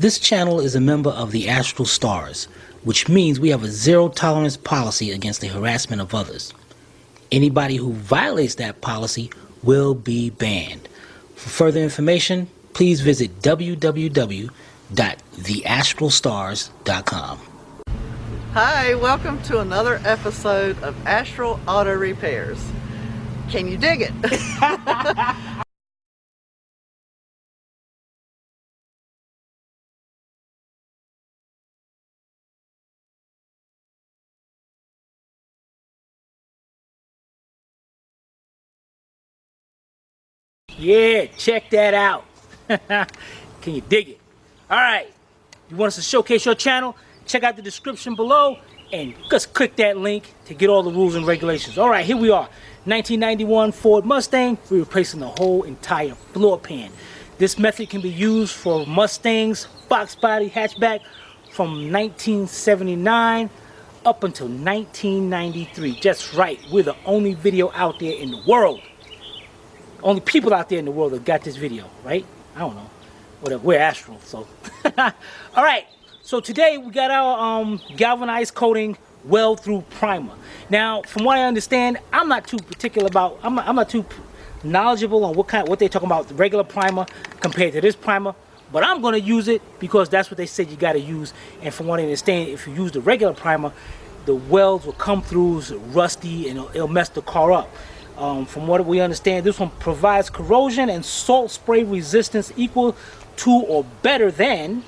This channel is a member of the Astral Stars, which means we have a zero-tolerance policy against the harassment of others. Anybody who violates that policy will be banned. For further information, please visit www.theastralstars.com. Hi, welcome to another episode of Astral Auto Repairs. Can you dig it? Yeah, check that out. Can you dig it? Alright, you want us to showcase your channel? Check out the description below and just click that link to get all the rules and regulations. Alright, here we are. 1991 Ford Mustang. We're replacing the whole entire floor pan. This method can be used for Mustangs, box body, hatchback from 1979 up until 1993. Just right, we're the only video out there in the world. Only people out there in the world that got this video, right? I don't know. Whatever. We're Astral, so. Alright, so today we got our galvanized coating weld-through primer. Now, from what I understand, I'm not too particular about, I'm not too knowledgeable on what they're talking about, the regular primer compared to this primer, but I'm going to use it because that's what they said you got to use. And from what I understand, if you use the regular primer, the welds will come through rusty and it'll mess the car up. From what we understand, this one provides corrosion and salt spray resistance equal to or better than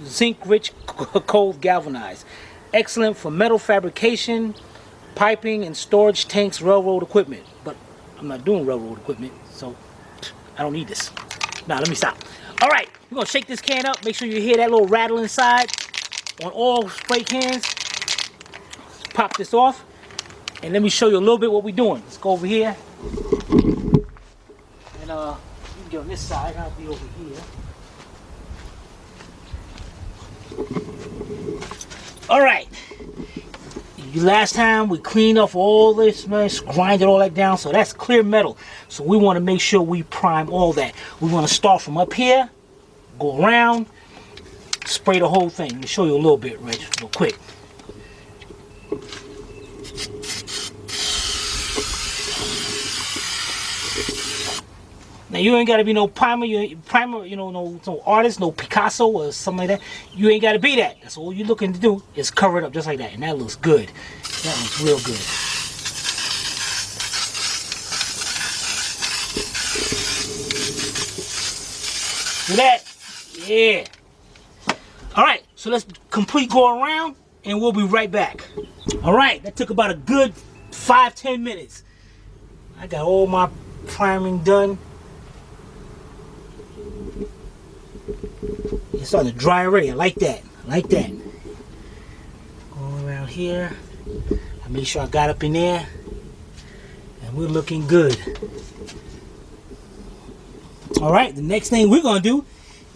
zinc-rich cold galvanized. Excellent for metal fabrication, piping, and storage tanks, railroad equipment. But I'm not doing railroad equipment, so I don't need this. Now, let me stop. All right, we're going to shake this can up. Make sure you hear that little rattle inside on all spray cans. Let's pop this off. And let me show you a little bit what we're doing. Let's go over here. And you can get on this side. I'll be over here. Alright. Last time we cleaned off all this mess, grinded all that down, so that's clear metal. So we want to make sure we prime all that. We want to start from up here, go around, spray the whole thing. Let me show you a little bit, right, real quick. Now you ain't gotta be no primer, no artist, no Picasso or something like that. You ain't gotta be that. That's all you're looking to do is cover it up just like that, and that looks good. That looks real good. See that? Yeah. All right, so let's complete go around, and we'll be right back. All right, that took about a good 5-10 minutes. I got all my priming done. It's starting to dry already. I like that. I like that. Go around here. I made sure I got up in there. And we're looking good. Alright, the next thing we're going to do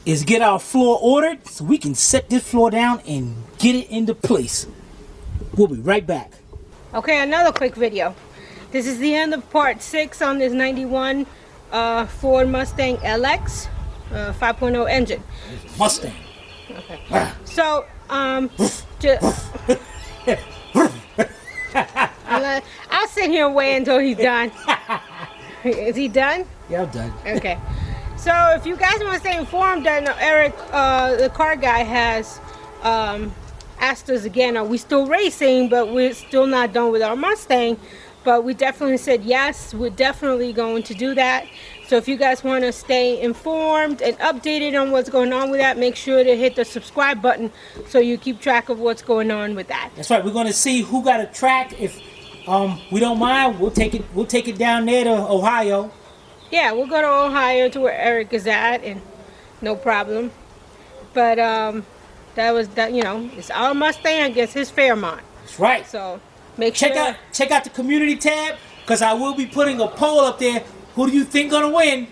is get our floor ordered so we can set this floor down and get it into place. We'll be right back. Okay, another quick video. This is the end of part 6 on this 91 Ford Mustang LX 5.0 engine. Mustang. Okay. Ah. So, I'll sit here and wait until he's done. Is he done? Yeah, I'm done. Okay. So, if you guys want to stay informed, then Eric, the car guy, has asked us again, are we still racing? But we're still not done with our Mustang. But we definitely said yes, we're definitely going to do that. So if you guys want to stay informed and updated on what's going on with that, make sure to hit the subscribe button so you keep track of what's going on with that. That's right. We're going to see who got a track. If we don't mind, we'll take it down there to Ohio. Yeah, we'll go to Ohio to where Eric is at, and no problem. But it's our Mustang against his Fairmont. That's right. So make sure check out the community tab, because I will be putting a poll up there. Who do you think gonna win?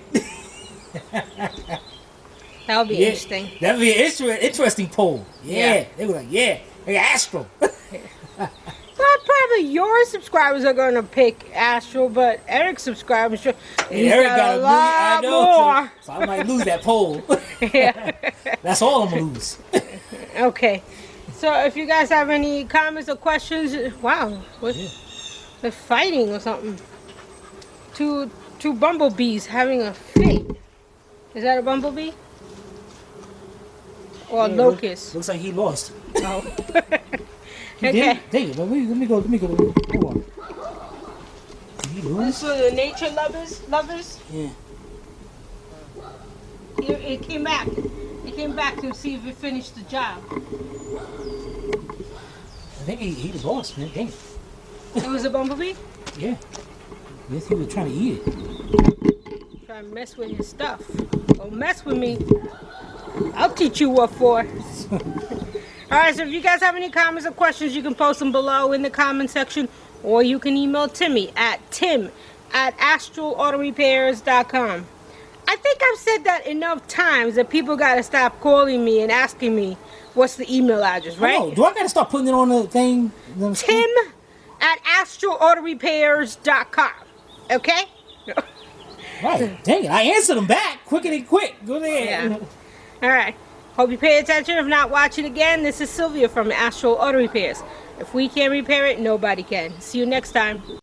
That'll be interesting. That'll be an interesting poll. Yeah. They were like, yeah, Astro. Well, of your subscribers are gonna pick Astral, but Eric's subscribers, he's Eric got a million, lot more. So I might lose that poll. Yeah. That's all I'm gonna lose. Okay. So if you guys have any comments or questions, wow, they're fighting or something. Two bumblebees having a fit. Is that a bumblebee? Or a locust? Looks like he lost. Oh. He Okay. did? Dang it, but let me go. Hold on. Did he lose? This for the nature lovers. Yeah. It came back. It came back to see if it finished the job. I think he lost, man. Dang it. It was a bumblebee? Yeah. I guess he was trying to eat it. Trying to mess with his stuff. Don't mess with me. I'll teach you what for. Alright, so if you guys have any comments or questions, you can post them below in the comment section, or you can email Timmy at tim@astralautorepairs.com. I think I've said that enough times that people gotta stop calling me and asking me what's the email address, right? Oh, do I gotta start putting it on the thing? tim@astralautorepairs.com. Okay? Right. Dang it. I answered him back. Quickity quick. Go there. Yeah. Alright. Hope you pay attention. If not, watch it again. This is Sylvia from Astral Auto Repairs. If we can't repair it, nobody can. See you next time.